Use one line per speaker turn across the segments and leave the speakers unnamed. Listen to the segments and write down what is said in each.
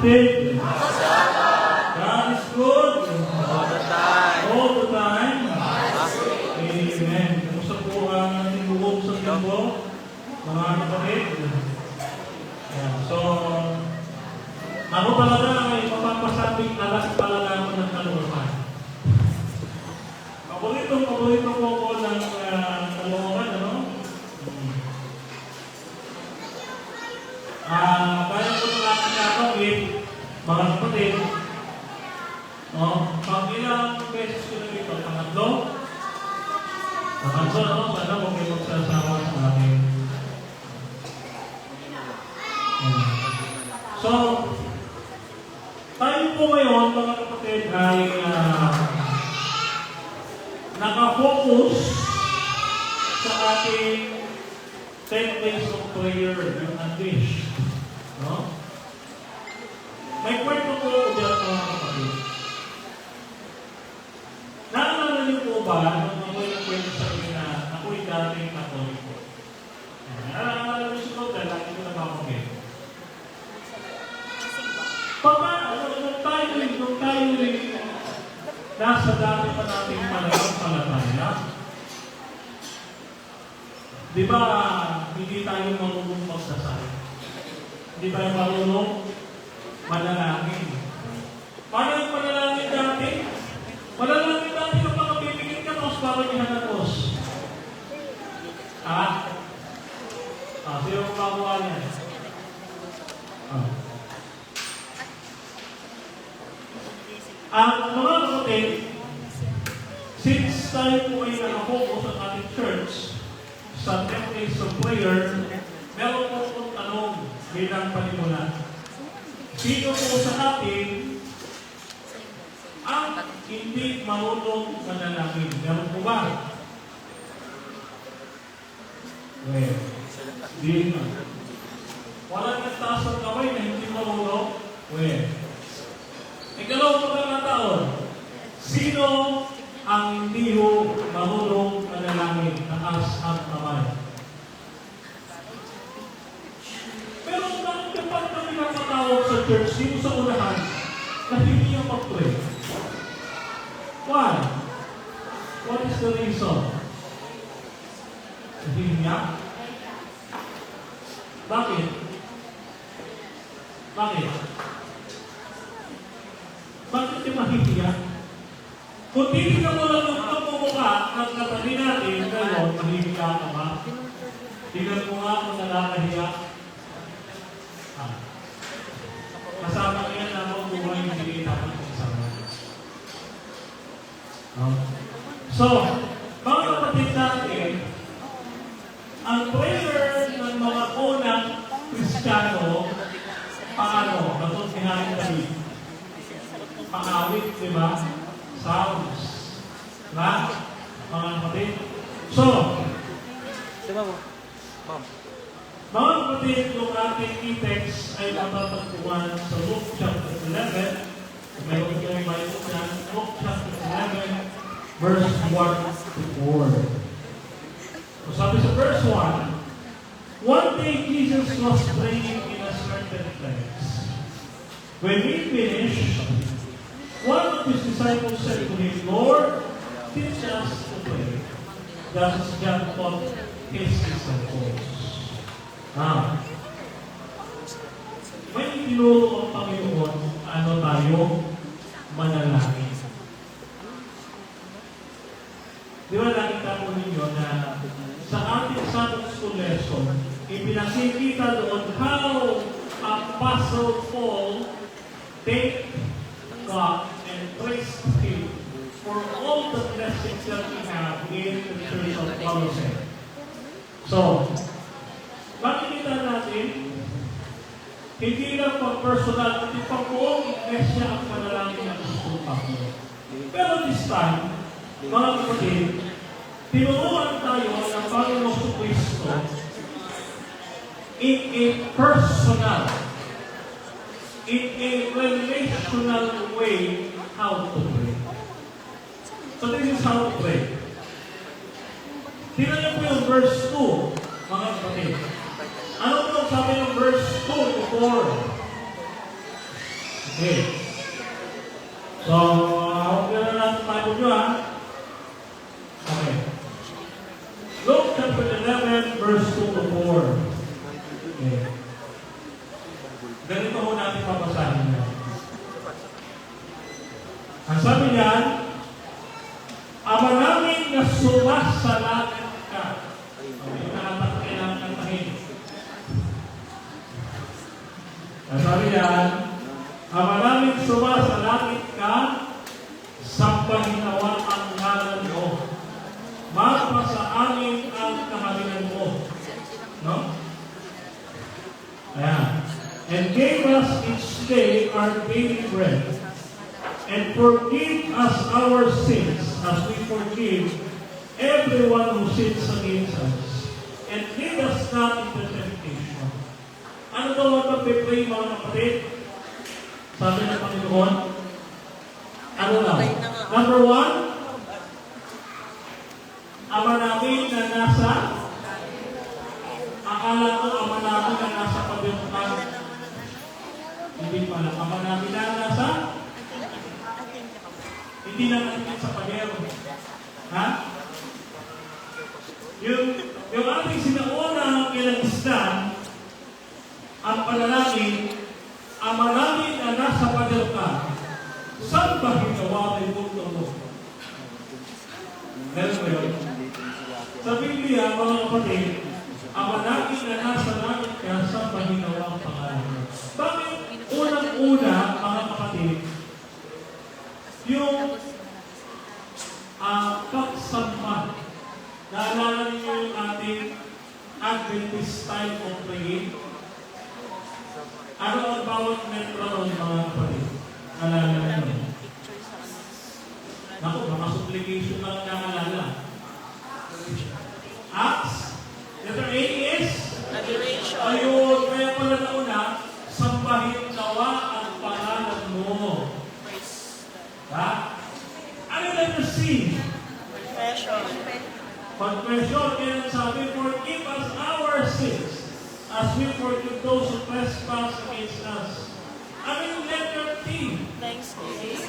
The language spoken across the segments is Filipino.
kapatid? God is good.
All the time.
All the time. Amen. Kamusta po ang ating buong sa linggo? Mga kapatid? Ayan. So, ako talaga ay mapapasabing alas talaga ako ng kalooban. Paborito po ako ng kalooban, ano? Kaya ko na nakakawin, mga kapatid, pag ilang beses ko na ito, pangatlo, sana mo kayo magsasawa sa akin. So, tayo po ngayon, mga kapatid, ay nakafocus sa ating 10 days of prayer and unleash. No? May kwento po ko dyan, mga kapatid. Naalala niyo po ba nung ako'y nagkwento sa akin na ako'y dating Katoliko? Naalala niyo si Lord, lagi ko nabakagin. Nung tayo rin nasa dati pa natin pananampalataya, di ba hindi tayo marunong magdasal? Hindi tayo marunong manalangin. Paano yung panalangin dati? Manalangin dati yung mga bibigyan ka tapos parang ihanatos. Sino magawa niya? Ang mga kapatid, since tayo po ay nakafocus sa ating church sa 10 days of prayer, meron po akong tanong bilang panimula. Sino po sa atin ang hindi marunong manalangin? Meron po ba? Well, di na. Walang nagtaas ang kamay na hindi marunong? Well, ikalawang pagkakataon, sino ang hindi ho marunong manalangin? Taas ang kamay. Pero bakit kapag kami nakatawag sa church, sino sa unahan na hindi ang mag-pray? Why? What is the reason? Hindi niya? Bakit? Bakit? Bakit yung mahihiya? Kung titignan mo lang yung pagmumukha ng kapatid natin, ngayon, mahihiya ka ba? Tignan mo nga kung nakakahiya. Kasama ko yan na buhay yung hindi dapat kasama. So, mga kapatid natin, ang prayer ng mga unang Kristiyano, paano? Natutinahin kami. Pangawit, di ba? Psalms. Na? Mga kapatid. So, mga kapatid, yung ating e-text ay matatagpuan sa Luke chapter 11. Mayroon kayo may Bible dyan. Luke chapter 11, verse 1 to 4. So, sabi sa verse 1, one day Jesus was praying in a certain place. When he finished, one of his disciples said to him, Lord, teach us to pray. Just as John taught his disciples. May tinuro ang Panginoon, ano tayo? Manalangin. Di ba nakita po ninyo na sa ating Sunday school lesson, ipinakikita doon how Apostle Paul thanked God and praised Him for all the blessings that we have in the Church of Colossae. So, makikita natin, hindi lang pag-personal, hindi pa buong iglesia ang panalangin ng Gusto Panginoon. Pero this time, mga kapatid, tinuruan tayo ng Panginoong Kristo in a personal, in a relational way, how to pray. So this is how to pray. Tingnan niyo po yung verse 2, mga kapatid. Ano po sabi ng verse 2 to 4? Okay. So, huwag na natin tayo nyo ha. Okay. Luke chapter 11, verse 2 to 4. Okay. Ganito ho natin papasahin niya. Ang sabi niyan, Ama namin na sumasalangit ka. Okay, nakatatak kailangan kantahin. Ang sabi niyan, Ama namin sumasalangit ka, sambahin nawa ang ngalan mo. Magpasa amin ang kaharian mo. No? Ayan. And gave us each day our daily bread. And forgive us our sins as we forgive everyone who sins against us. And lead us not into temptation. Ano daw ang magpipray mga kapatid? Sabi ng Panginoon, ano daw? Number 1, Ama namin na nasa, akala ko Ama namin na nasa pabiyutan. Hindi pala. Ama namin na nasa, hindi na natin sa pagero. Ha? Yung ating sinaunang ilangistan, ang panalangin, Ama namin na nasa pader ka, saan ba hinawa may mundo mo? Meron mo yun? Sa Biblia, mga kapatid, Ama namin na nasa langit ka, saan ba hinawa ang pangalan mo? Bakit unang-una, mga kapatid, yung pagsamba, naalala niyo yung ating Adventist style of praying? Ano ang bawat metro ng mga kapatid? Naalala niyo? Naku, mga supplication lang naalala. Acts, letter A is?
Adoration.
Ayun, kaya pala nauna, sambahin nawa ang pangalan mo. Ha? Ano letter C?
Confession.
Confession, kaya sabi, forgive us our sins as we forgive those who trespass against us. Ano yung letter T?
Thanksgiving.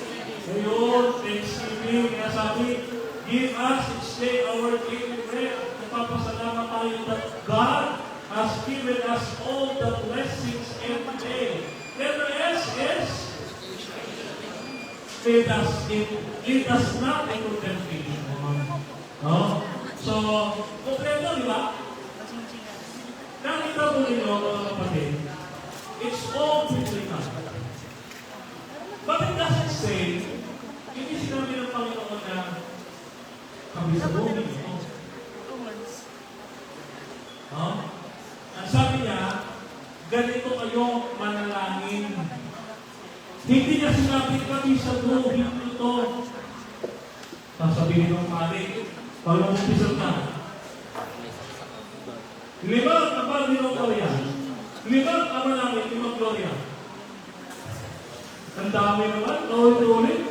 Ayun, thanksgiving. Kaya sabi, give us each day our daily bread. Nagpapasalamat tayo that God has given us all the blessings every day. Letter S is, lead us not into temptation. No? So, kompleto, di ba? Nakita po ninyo, mga kapatid, it's all biblical. But it doesn't say, hindi sinabi ng Panginoon na kami sa bumi. No? Ang sabi niya, ganito kayo manalangin. Hindi niya sinabi kami sa buhay nito. Sasabihin ng pari, pag nag-umpisal ka, limang kapal ni Gloria. Limang ama namin, limang Gloria. Ang dami naman, ulit-ulit.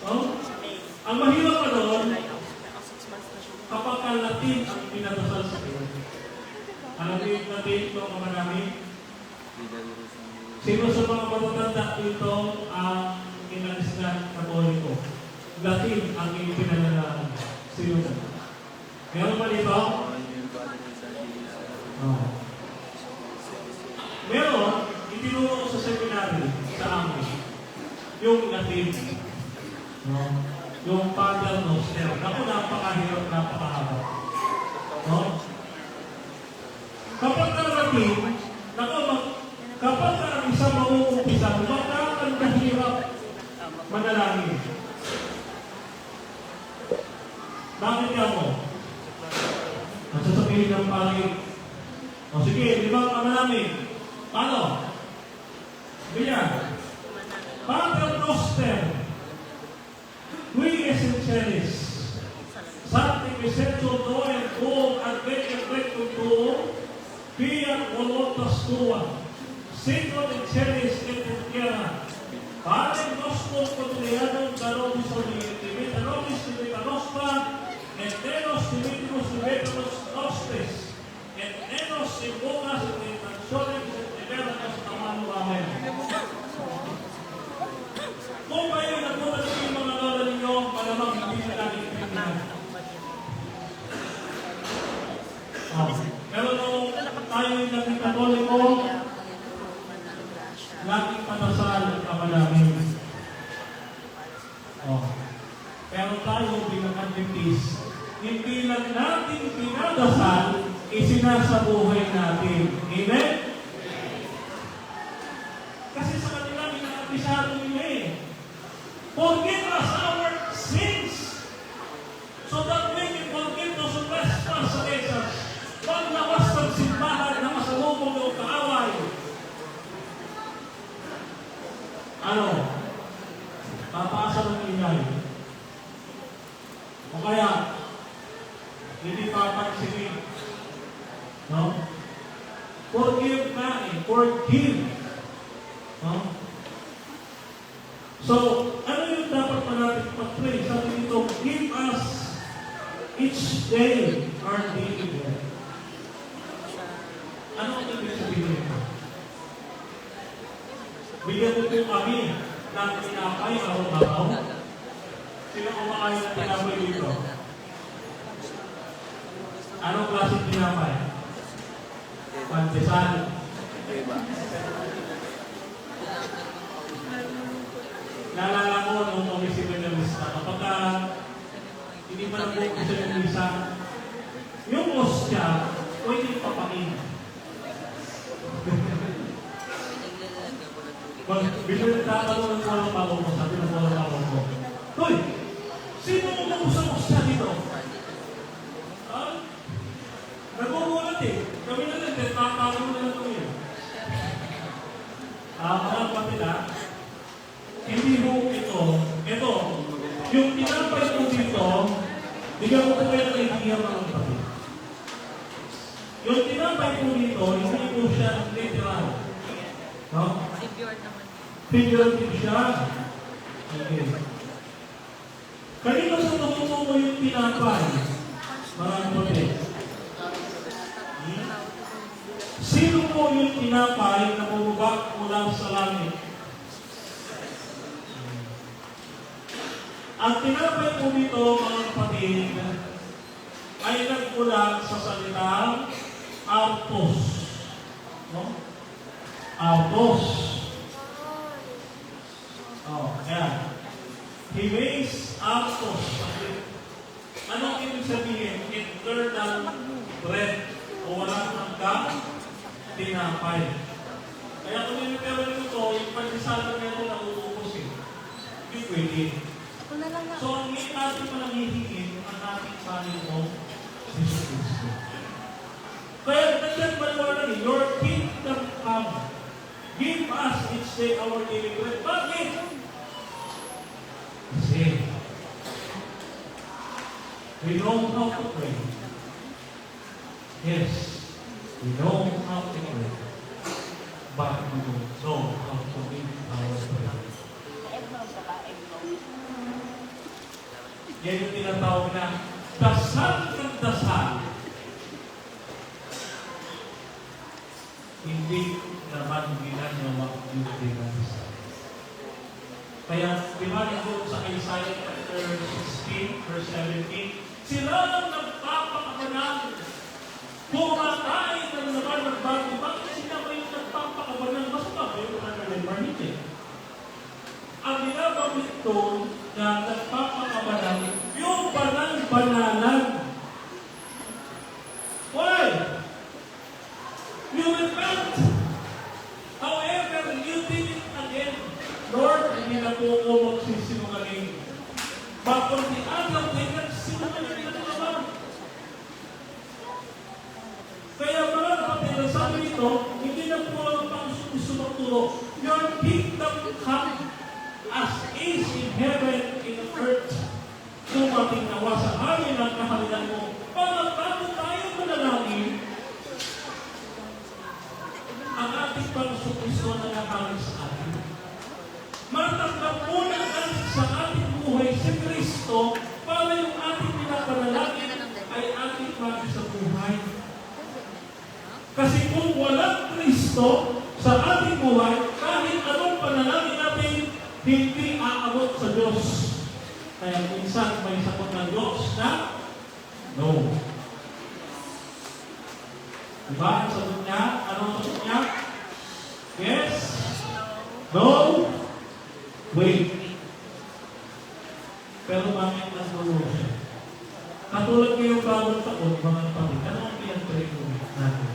Oh? Ang mahirap pa doon, kapag Latin ang pinadasal sa Diyos. Alam niyo yung Latin itong ama namin? Sino sa mga matatanda dito ang inalis na Katoliko? Latin ang ipinalalaan. Sino na? Meron ba dito? Oh. Meron, itinuro ko sa seminary sa amin. Yung Latin. No? Yung Pater Noster. Naku, napakahirap, napakahaba. No? Kapag ang Latin, naku, kapag ang isang mauumpisa, magkakandahirap manalangin. Bakit niya mo? Ang sasabihin ng pari, o sige, di ba ang namin? Paano? Ganyan. Pater Noster, qui essentialis, Sancti Vicencio Noe, Tuum, Advecem Rectum Tuum, Fiat Voluntas Tua, Signum in Celis et in Terra, Panem Nostrum Quotidianum da nobis Divita Nobis Divita Nostra, et Denos Divitimus Divitimus Nostris, et Denos in Bocas et in Canciones et Libertas Amanu. Amen. tayo naging Katoliko, laging panasal ang Ama namin. Oh. Pero tayo bilang Adventist, hindi lang natin pinadasal, isinasabuhay natin. Amen? Kasi sa kanila, minaabisado nila eh. Forgive us our sins so that we can forgive those who trespass against us. Pag lawas ng simbahan na masalubong o kaaway, ano? Papasa ng ingay. O kaya, hindi papansinin. No? Forgive na eh. Forgive. No? So, ano yung dapat pa natin pag-pray? Sabi dito, give us each day our daily bread. Ano ang ibig sabihin nito? Bigyan mo po kami ng tinapay araw-araw. Sino kumakain ng tinapay dito? Anong klaseng tinapay? Pandesal. Naalala ko nung umisipin ng lista. Kapag hindi pa nag-focus ng lista, yung ostya, pwede papakin. Bigyan tatanong ng walang pako mo, sabi ng walang pako mo. Hoy! Sino mo mag-usap ostya dito? Nag-uulat eh. Kami na lang, tatanong na lang kami. Alam pa nila, hindi mo ito, yung tinapay ko dito, bigyan ko kayo ng idea mga kapatid. Yung tinapay ko dito, hindi ko siya literal. No? Figurative siya. Okay. Kanino sa tumuto mo yung tinapay? Mga kapatid. Sino mo yung tinapay na bumubak mula sa langit? Ang tinapay po dito, mga kapatid, ay nagmula sa salitang autos. No? Autos. Oh, ayan. He makes autos. Anong ibig sabihin? Eternal bread. O walang hanggang tinapay. Kaya kung nilipero nyo ito, yung pagkisala nyo ito nauubos eh. Hindi pwede. So, ang ating panangihingin ang ating Panginoon Jesus Cristo. Kaya nandiyan maliwanag eh, your kingdom come. Give us each day our daily bread. Bakit? Kasi we know how to pray. Yes, we know how to pray. But we don't know how to live our prayer. Yan yung tinatawag na dasal ng dasal. Hindi naman ginagawa yung dasal. Kaya, di ba nito sa Isaiah chapter 16, verse 17, sila ang nagpapakabanal. Pumatay ng naman ng bago. Bakit sila ba yung nagpapakabanal? Mas ba yung hindi? Ang ginabawit doon na nagpapakabanal, yung banal-banalan. Why? You repent. However, you did it again. Lord, hindi na po ako magsisinungaling. Bakit di agaw, ay nagsinungaling na naman. Kaya mga kapatid, sabi nito, hindi na po ang pang-sumagturo. Your kingdom come as is in heaven, in earth. Dumating nawa sa amin ang kahalinan mo. Para bago tayo manalangin, ang ating pang-sukiso na nakahalit sa atin. Matanggap muna natin sa ating buhay si Kristo para yung ating pinapanalangin ay ating pagi sa buhay. Kasi kung walang Kristo sa ating buhay, kahit anong panalangin natin, hindi aabot sa Diyos. Kaya minsan may sagot ng Diyos na no. Diba? Ang sagot niya? Ano ang sagot niya? Yes? No? Wait. Pero bakit nagulong siya? Katulad ngayong bagong taon, mga kapatid, ano ang pinag-pray natin?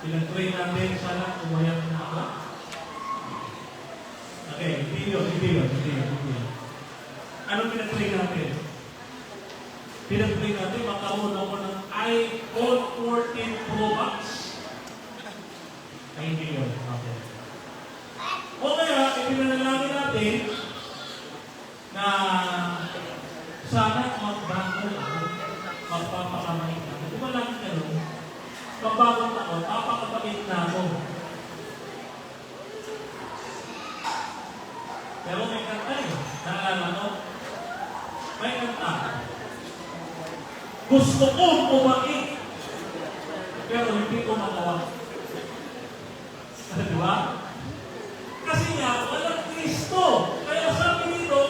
Pinag-pray natin, sana umayak na ako. Okay, hindi yun. Ano pinag-pray natin? Pinag-pray natin, makaroon ako ng iPhone 14 Pro Max. Ay, hindi yun. Okay. O kaya, ipinanalangin natin na sana magbago ako, magpapakamay ako. Di ba lang ganun? Pagbagong taon, papakabait na ako. Pero may kanta eh. Naalala mo? May kanta. Gusto kong umait. Pero hindi ko magawa. Di ba? Kasi nga, walang Kristo. Kaya sabi dito,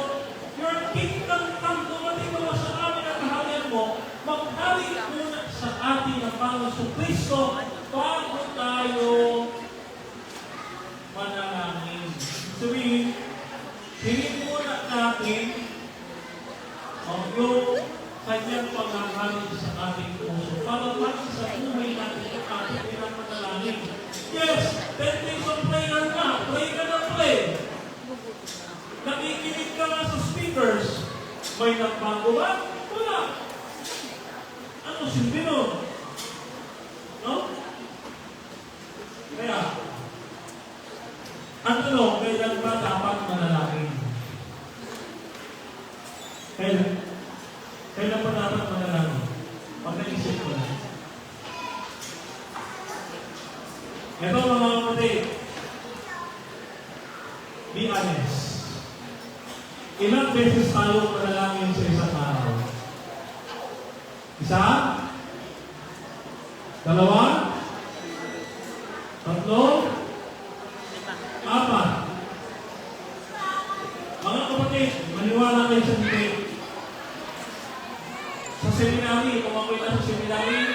your kingdom come, dumating naman sa amin ang kaharian mo, maghari muna sa atin ang Panginoon Kristo bago tayo manalangin. Sabihin, hingin muna natin yung kanyang paghahari sa ating puso para pati sa buhay natin yung ating pinapanalangin. Yes, 10 days of prayer na. Pray ka na pray. Nakikinig ka nga sa speakers. May nagbago ba? Wala. Ano silbi nun? No? Kaya, ang tanong, kailan ba dapat manalangin? Kailan ba dapat manalangin? Pag naisip ko na. Ito mga kapatid, be honest. Ilang beses tayo manalangin sa isang araw? Isa? Dalawa? Tatlo? Apat? Mga kapatid, maniwala kayo sa hindi. Sa seminary, kung ako'y nasa seminary,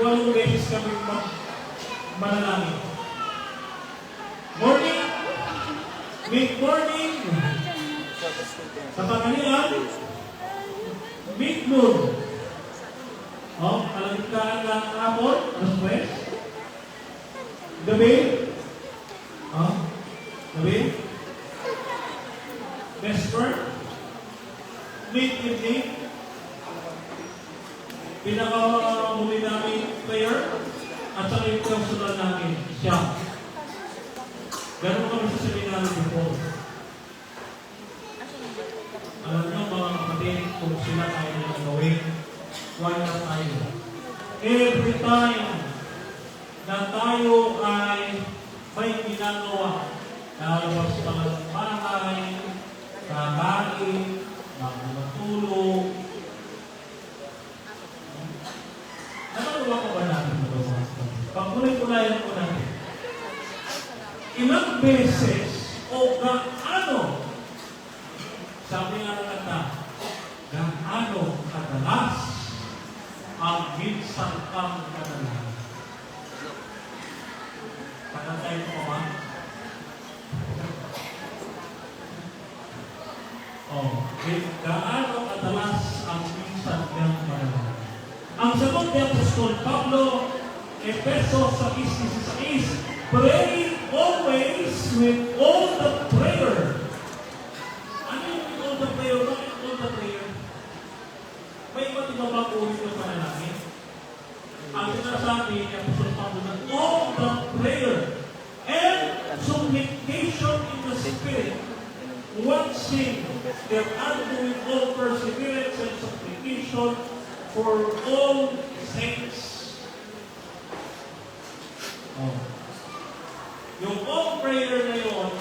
8 beses kami manalangin. Morning, mid-morning, sa tanghalian, mid-noon. Kalagitnaan ng hapon, alas 9. Gabi, vesper, mid-evening, pinaka-muli namin prayer, at saka yung personal namin, siya. Ganun kami sa seminary before. Alam nyo mga kapatid, kung sila tayo na gawin, why not tayo? Every time na tayo ay may ginagawa, lalabas pa ng bahay, kakain, matulog, nagagawa ko ba natin magawa? Pagkulay-kulayan ko natin. Ilang beses o gaano, sabi nga ng kanta, gaano kadalas ang minsan kang kadalas. Kakantay ko pa ba? Gaano kadalas ang minsan kang kadalas. Ang sagot ni Apostol Pablo, Efeso 6:16, pray always with all the prayer. Ano yung with all the prayer? Bakit all the prayer? May iba't iba bang uri ng panalangin? Ang sinasabi ni Apostol Pablo na all the prayer and supplication in the Spirit, watching their undoing all perseverance and supplication for all saints. Yung all prayer na yun,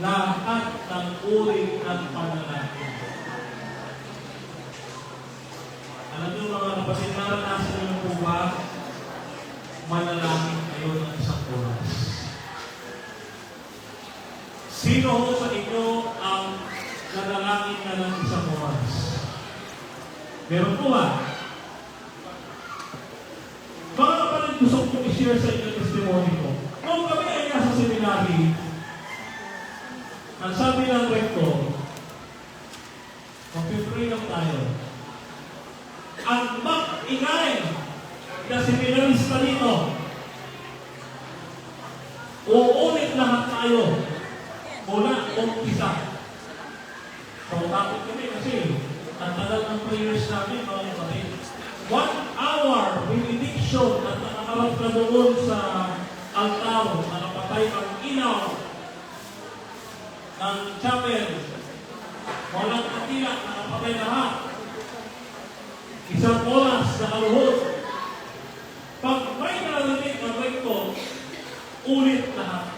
lahat ng uri ng panalangin. Alam niyo mga kapatid, naranasan niyo po ba manalangin kayo ng isang oras? Sino ho sa inyo ang na ng isang oras. Meron po ba? Mga kapatid, gusto kong i-share sa inyo testimony ko. Nung kami ay nasa seminary, ang sabi ng rector, mag-pray lang tayo. Ang mag-ingay na seminarista dito, uulit lahat tayo mula umpisa. So, takot kami kasi ang tagal ng prayers namin, mga kapatid. 1 hour benediction at nakakarap ka doon sa altar, nakapatay ang ilaw ng chapel. Walang katila, nakapatay lahat. Isang oras na kaluhod. Pag may narinig ng rector, ulit lahat.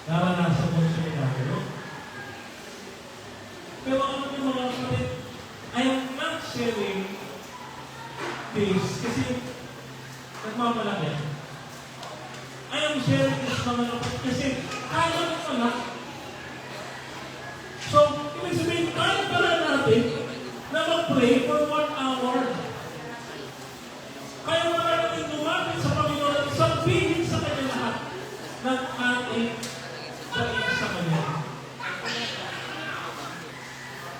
Naranasan mo siya inagawa. Pero ano yung mga kapatid? I am not sharing this kasi nagmamalaki. I am sharing this mga kapatid kasi kaya mo pala. So, ibig sabihin, kaya pala natin na mag-pray for 1 hour. Kaya pala natin lumapit sa Panginoon at sabihin sa Kanya lahat ng ating sabihin sa Kanya.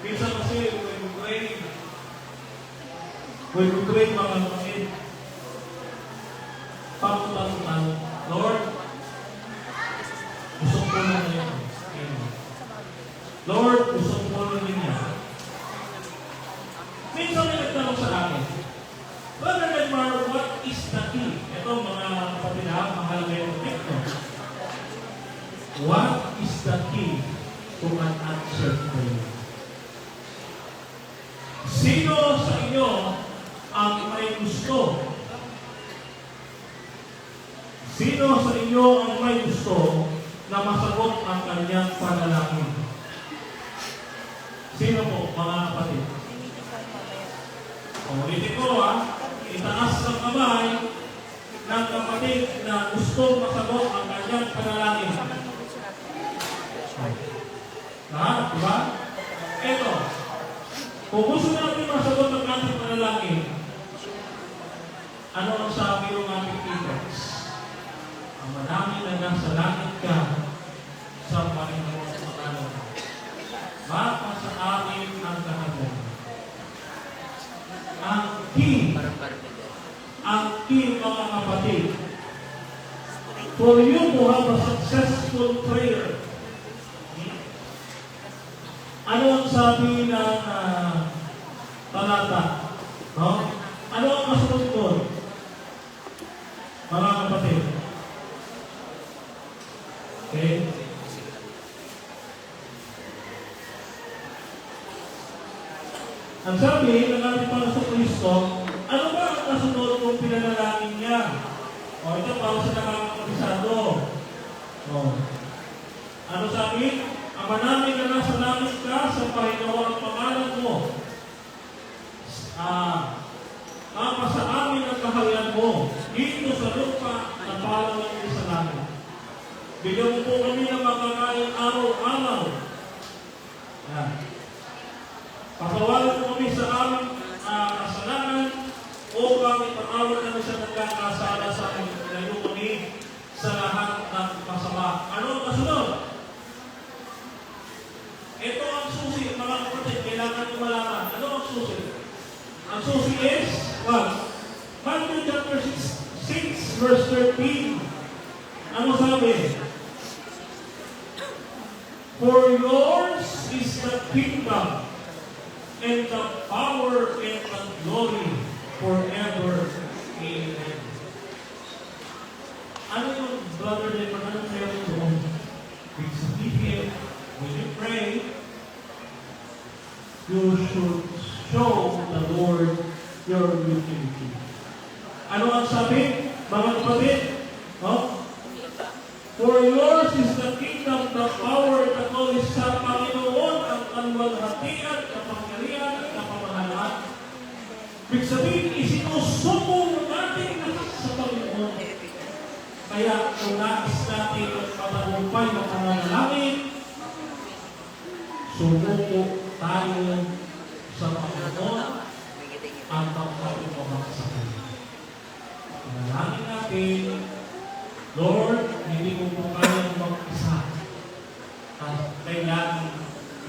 Minsan kasi, when we pray mga kapatid, pagkutang-utang, Lord, gusto ko na niya. Lord, gusto ko na niya. Minsan may nagtanong sa akin, Brother Edmar, what is the key? Ito mga kapatid ha, mahalaga yung ito. What is the key to an answered prayer? Sino sa inyo ang may gusto? Sino sa inyo ang may gusto na masagot ang kanyang panalangin? Sino po, mga kapatid? Ulitin ko itaas ng kamay ng kapatid na gusto masagot ang kanyang panalangin. Diba? Ito. Kung gusto natin masagot ang ating panalangin, ano ang sabi ng ating teachers? Ang manangin na nasa langit ka sa Panginoon sa kanan. Baka sa amin ang kahanan. Ang key mga kapatid, for you to have a successful prayer, ano ang sabi ng talata? No? Ano ang kasunod doon? Mga kapatid. Okay? Ang sabi ng ating Panginoon Kristo, ano ba ang kasunod kung pinanalangin niya? O, ito para sa nakakabisado. O, ano sabi? Ama namin na nasa langit ka, sa Panginoon ang pangalan mo. Ama sa amin ang kaharian mo. Dito sa lupa na parang lang sa langit. Bigyan mo po kami ng makakain araw-araw. Yan. Patawarin mo kami sa aming kasalanan upang ipatawad kami sa nagkakasala sa amin. Ilayo kami sa lahat ng masama. Ano ang kasunod? Ito ang susi, mga kapatid, kailangan nyo malaman. Ano ang susi? Ang susi is, what? Matthew chapter 6 verse 13. Ano sabi? For yours is the kingdom and the power and the glory forever. Amen. Ano yung brother Leon? Anong meron doon? When you pray, you should show the Lord your utility. Ano ang sabi? Mga kapatid? No? For yours is the kingdom, the power, the glory sa Panginoon, ang kalwalhatian, kapangyarihan, at kapamahalaan. Ibig sabihin, isinusubo natin sa Panginoon. Kaya kung nais natin ang patagumpay na pananalangin, sumuko tayo sa Panginoon at magpapagpapag sa Kanya. Manalangin natin, Lord, hindi ko po kayang mag-isa at kailangan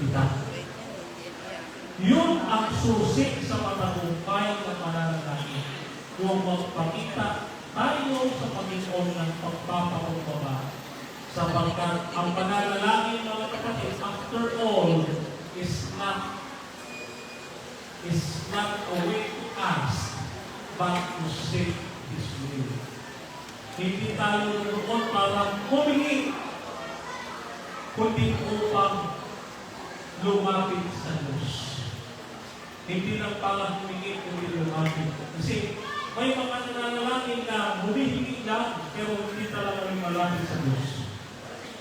kita. Yun ang susi sa matagumpay na mananalangin. Kung magpakita tayo sa Panginoon ng pagpapakumbaba. Sapagkat ang pananalangin, mga kapatid, after all, is not a way to ask, but to seek His will. Hindi tayo doon para humingi, kundi upang lumapit sa Diyos. Hindi lang para humingi, kundi lumapit. Kasi may mga nananalangin na humihingi lang, pero hindi talaga rin malapit sa Diyos.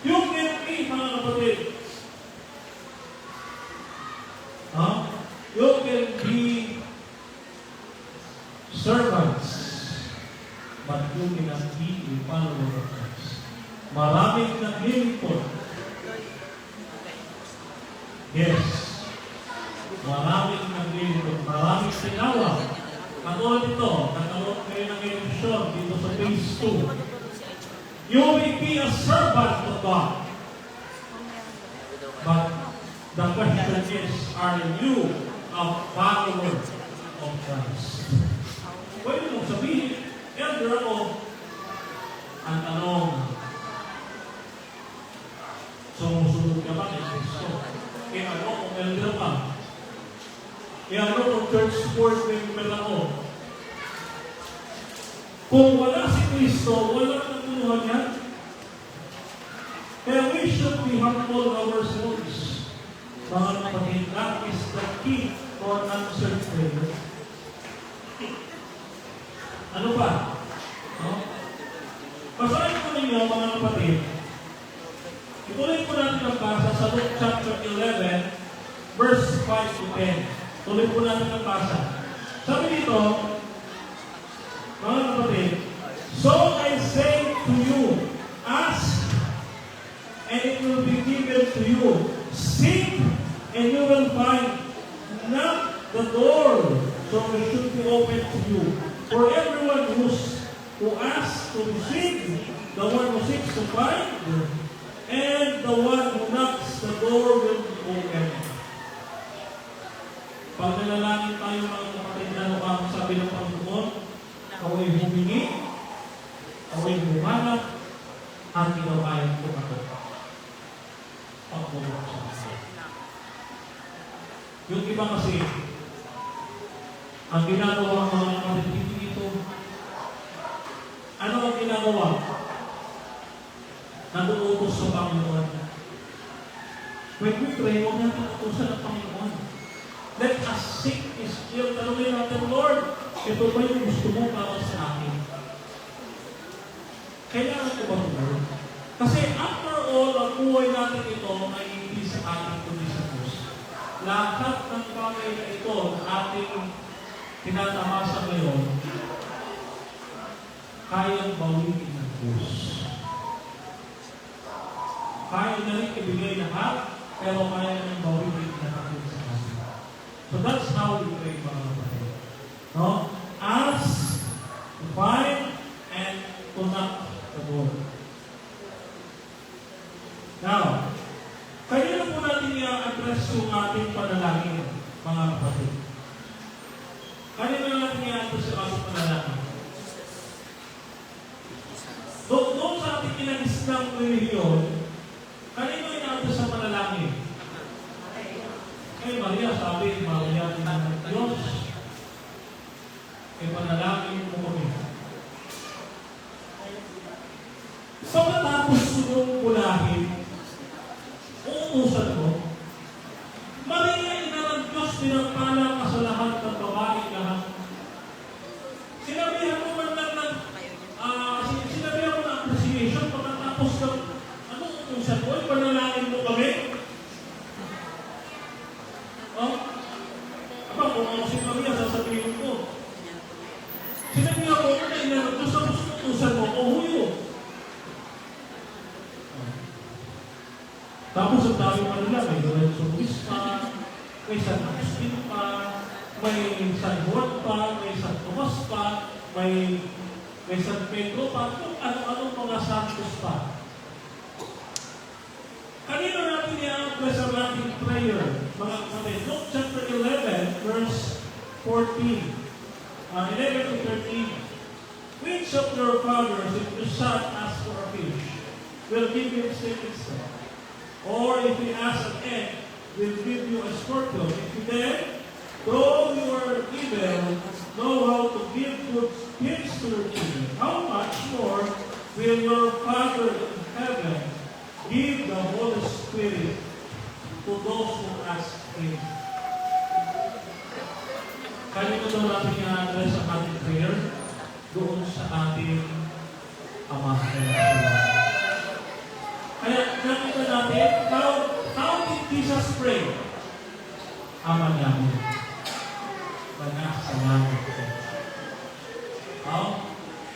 Yung MP, mga kapatid, you can be servants, but you cannot be a follower of Christ. Maraming naglilingkod. Yes. Maraming naglilingkod. Maraming tinawag. Katulad ito, nagkaroon kayo ng eleksyon dito sa phase 2. You may be a servant of God. But the question is, are you a follower of Christ? Pwede mong sabihin, elder ako, ang tanong, sumusunod ka ba kay Kristo? Ano kung elder ka? Ano kung church board member ako? Kung wala si Kristo, wala nang tuluhan yan. Kaya we should be humble our souls. Mga kapatid, that is the key for answered prayer. Ano pa? Basahin ko ninyo, mga kapatid. Ituloy po natin ang basa sa Luke chapter 11, verse 5 to 10. Tuloy po natin ang basa. Sabi dito, mga kapatid, so I say to you, ask, and it will be given to you. Seek, and you will find. Knock, the door, so it should be open to you. For everyone who asks to receive, the one who seeks to find, and the one who knocks, the door will be open. Pag nalalangin tayo, mga kapatid, ano ang sabi ng Panginoon? Ako'y humingi, ako'y humanap, at ginawain ko ako. Pagkulong sa akin. Yung iba kasi, ang ginagawa ng mga kapatid dito, ano ang ginagawa? Naduutos sa Panginoon. When we pray, huwag natin utusan ng Panginoon. Let us seek His will. Tanungin natin, Lord, ito ba yung gusto mo para sa akin? Kailangan ko ba ito, Lord? Kasi after all, ang buhay natin ito ay hindi sa ating kundi sa Diyos. Lahat ng bagay na ito na ating tinatamasa ngayon, kayang bawiin ng Diyos. Kaya na rin ibigay lahat, pero kaya na rin bawiin na natin sa atin. So that's how we pray, mga kapatid. No? Ask, to find, and to knock the door. Now, kaya na po natin i-address yung ating panalangin, mga kapatid. Kaya na natin i-address yung ating panalangin. Doon sa ating kinagislang relihiyon, kanino i-address sa panalangin? Kay Maria, sabi, Maria, ina ng Diyos, ay panalangin mo kami. Pagkatapos sunong pulahin, uutusan mo, Maria, ina ng Diyos, pinagpala ka sa lahat ng babae lahat. Sinabihan mo man lang ng sinabihan mo ng appreciation pagkatapos ng uutusan mo, ay panalangin mo kami. Kung ako si Maria, sasabihin ko, sinabihan mo na ina ng Diyos, ang utusan mo, o huyo. may San Juan pa, may San Tomas pa, may San Pedro pa, kung ano-anong mga santos pa. Kanino natin i-address ang ating prayer? Mga kapatid, Luke chapter 11, verse 14. 11 to 13. Which of your fathers, if your son asks for a fish, will give you a snake instead? Or if he asks an egg, will give you a scorpion? If you then, though you are evil, know how to give good gifts to your children, how much more will your Father in heaven give the Holy Spirit to those who ask Him? Kanino daw natin i-address ang ating prayer? Doon sa ating Ama. Kaya nakita natin, how did Jesus pray? Ama namin. Banak sa langit.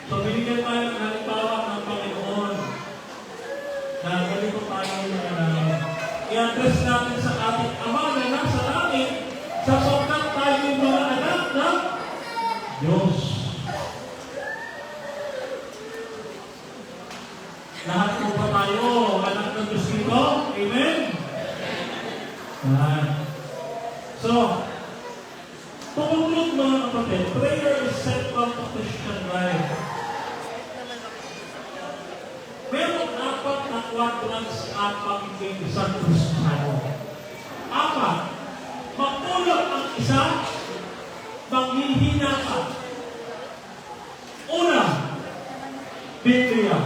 So binigyan tayo ng halimbawa ng Panginoon na ganito tayo i-address natin sa ating Ama na nasa langit sapagkat tayo yung mga anak ng Diyos. Lahat po ba tayo anak ng Diyos dito? Amen? So, to conclude mga kapatid, prayer is central to Christian life. Meron 4 na quadrants at pagiging isang Kristiyano. 4, magtulog ang isa, manghihina ka. Una, Biblia.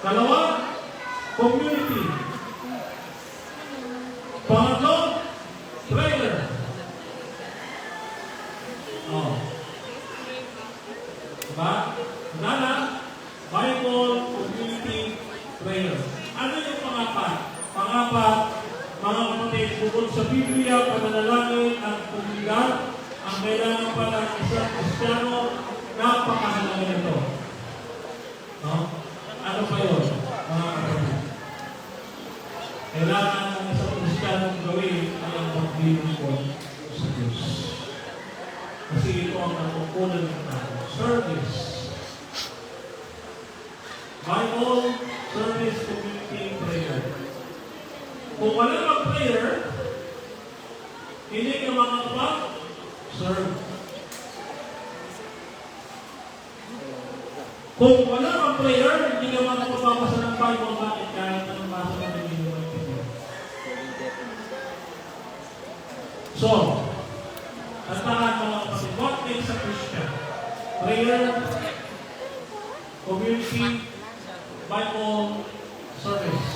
Dalawa, community. Pangatlo, prayer. Diba? Nana, Bible, community, prayer. Ano yung pangapat? Pangapat, mga kapatid, bukod sa Biblia, pananalangin at komunidad, ang kailangan pala ng isang Kristiyano, napakahalaga nito. Ano pa yun? Mga kapatid. Kailangan ng isang Kristiyano gawin ay ang paglilingkod sa Diyos. Kasi ito ang natutunan ng tao. Service. Bible, service, community, prayer. Kung wala kang prayer, hindi ka makakapag-serve. Kung wala kang prayer, hindi ka makakapapasa ng Bible. Bakit? Kahit anong basa na hindi mo maintindihan. So, tandaan mga kapatid, what makes a Christian? Prayer, community, Bible, service.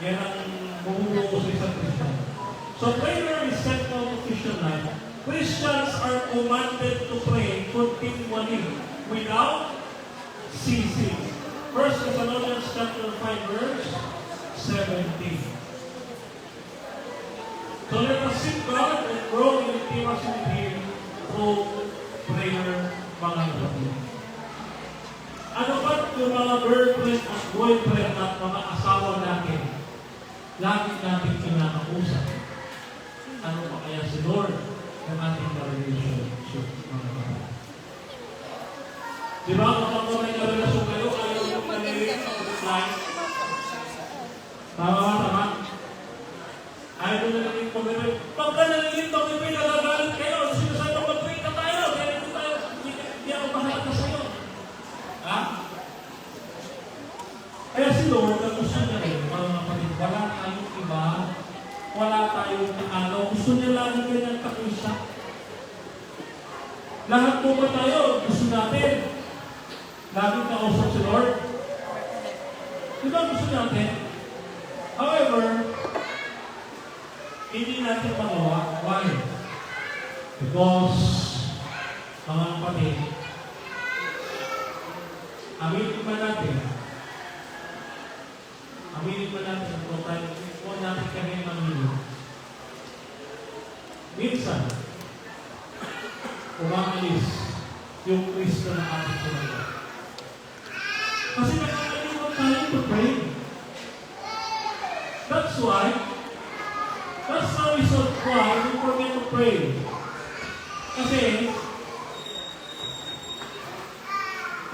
Yan ang bumubuo sa isang Christian. So prayer is central to Christian life. Christians are commanded to pray continually without ceasing. 1 Thessalonians chapter 5 verse 17. So let us seek God and grow in intimacy with Him through prayer, mga kapatid. Ano ba yung mga girlfriend at boyfriend at mga asawa natin? Lagi natin kinakausap. Ano pa kaya si Lord ng ating relationship, mga kapatid? Di ba, kapag may relasyon kayo, ayaw yung nalilig ng reply? Tama? Ayaw yung nalilig ng reply. Pagka nalilig ng reply, nagagalit kayo. Sinasabi mo, mag-pray ka tayo. Kaya hindi tayo, hindi ako bahala sa'yo. Ha? Kaya si Lord, ang gusto niya rin, mga kapatid, wala tayong iba, wala tayong ano, gusto niya lagi kayo nagkakusap. Lahat po ba tayo, gusto natin, laging kausap si Lord? Di ba gusto natin? However, hindi natin magawa. Why? Because, mga kapatid, aminin ba natin kung natin kami mamili. Minsan, umaalis yung Kristo na ating sinagot. Kasi nakakalimutan tayo to pray. That's why, That's the reason why we forget to pray. Kasi,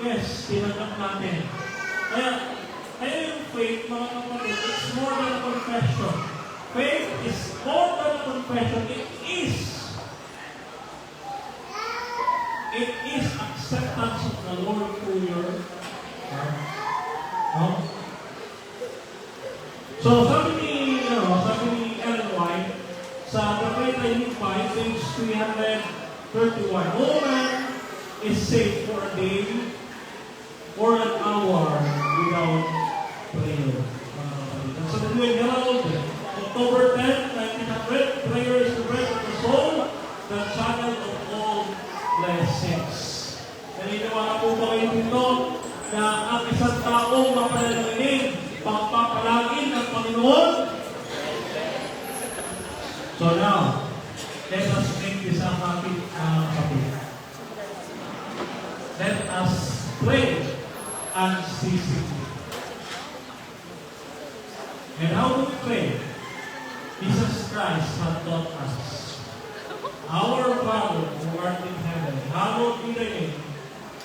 yes, tinanggap natin. Kaya yung faith, mga kapatid, it's more than a confession. Faith is more than a confession. It is acceptance of the Lord through your heart. No? So, sabi ni Ellen White, sa The Faith I Live By, page 331, no man is safe for a day or an hour without prayer. Sa The New Herald, October 10, 1900, prayer is the breath of the soul, the channel of all blessings. Naniniwala po ba kayo dito na ang isang taong mapanalangin, pagpapalangin ng Panginoon? So now, let us make this a habit. Let us pray unceasingly. And how do we pray? Jesus Christ has taught us. Our Father who art in heaven, hallowed be thy name.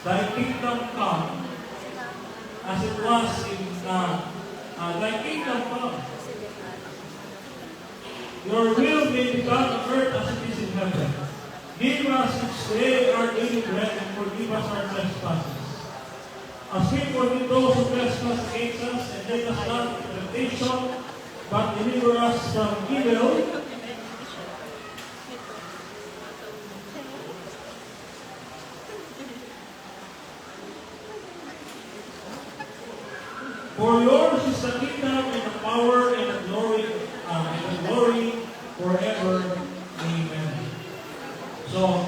Thy kingdom come, as it was in thy kingdom come. Your will may be done on earth as it is in heaven. Give us each day our daily bread and forgive us our trespasses, as we forgive those who trespass against us, and lead us not into temptation, but deliver us from evil. For yours is the kingdom and the power and the glory forever. Amen. So,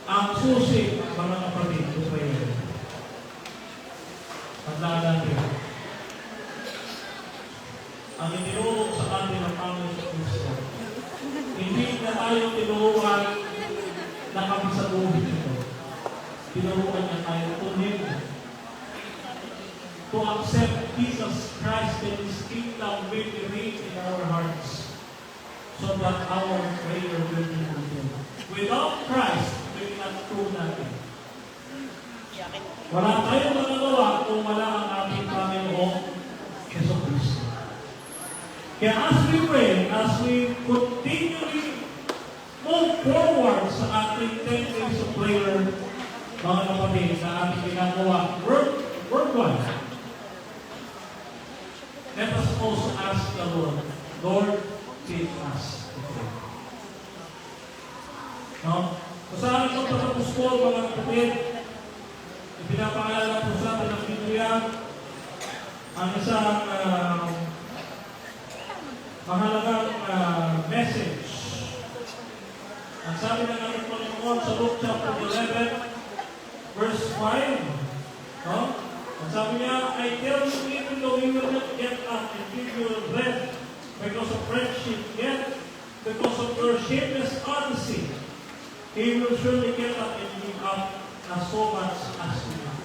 ang susi, mga kapatid, ito pa yun. Tandaan natin. Ang itinuro sa atin ng Panginoon sa Kristo, hindi na tayo tinuruan na kami sa buhay ito. Tinuruan niya tayo tunin. To accept Jesus Christ and His kingdom will be reign in our hearts, so that our prayer will be fulfilled. Without Christ, we cannot do nothing. Wala tayong magagawa kung wala ang ating Panginoong Yesu Cristo. Kaya as we pray, as we continually move forward sa ating 10 days of prayer, mga kapatid, sa ating ginagawa worldwide, let us also ask the Lord, teach us to pray. No? So sa ating pagtatapos po, mga kapatid, ipinapaalala po sa atin ng Biblia ang isang mahalagang message. Ang sabi ng ating Panginoon sa Luke chapter 11, verse 5, no? Ang sabi niya, I tell you, even though you will not get up and give your bread because of friendship, yet because of your shameless honesty, He will surely get up and give up as so much as you have.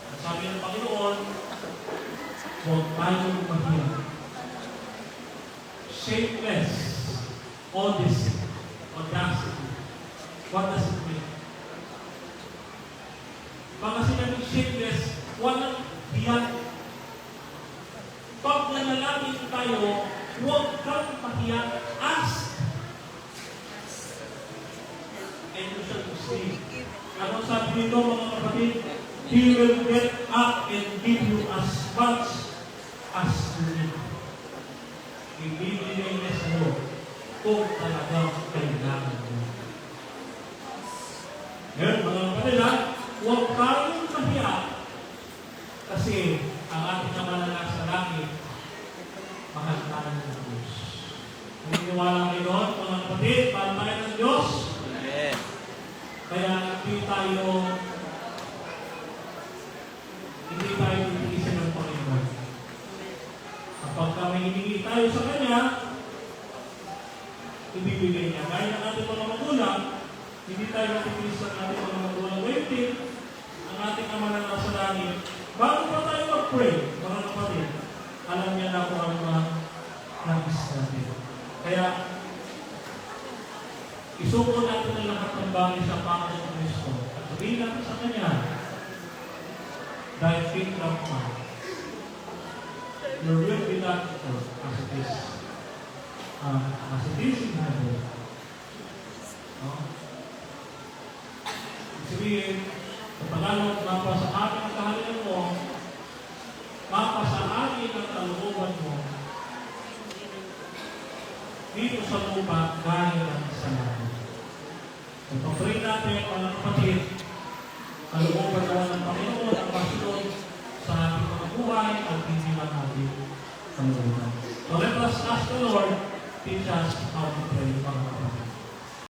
Ang sabi ng Panginoon, huwag tayong mahirap. Shameless honesty, audacity. What does it mean? Mga sinabing shameless, walang hiyan. Pag nanalangin tayo, huwag kang mahiya. Ask. And you shall receive. Ano sabi nito, mga kapatid? He will get up and give you as much as you need. Ibibigay niya sa iyo kung talagang kailangan mo. Ngayon, mga kapatid, huwag tayong mahiya. Kasi ang ating Ama na nasa langit, mahal tayo ng Diyos. Naniniwala kayo doon, mga kapatid, mahal tayo ng Diyos.
Amen.
Kaya hindi tayo titigisan ng Panginoon. Kapag may hiningi tayo sa Kanya, ibibigay niya. Gaya ng ating mga magulang, hindi tayo titigisan ng ating mga magulang. Waiting, ang ating Ama na nasa langit, bago pa tayo mag-pray, mga kapatid, alam niya na kung ano nais natin. Kaya, isuko natin ang lahat ng bagay sa Panginoon ng Kristo at sabihin natin sa Kanya, Thy kingdom come. Your will be done on earth as it is in heaven. No? Sabihin, kapag mapa sa akin ang kaharian mo, mapa sa akin ang kalooban mo, dito sa lupa, gaya ng sa langit. Kung pag-pray natin, mga kapatid, kalooban naman ng Panginoon ang pasunod sa ating mga buhay at hindi lang ating kalooban. So let us ask the Lord, teach us how to pray, mga kapatid.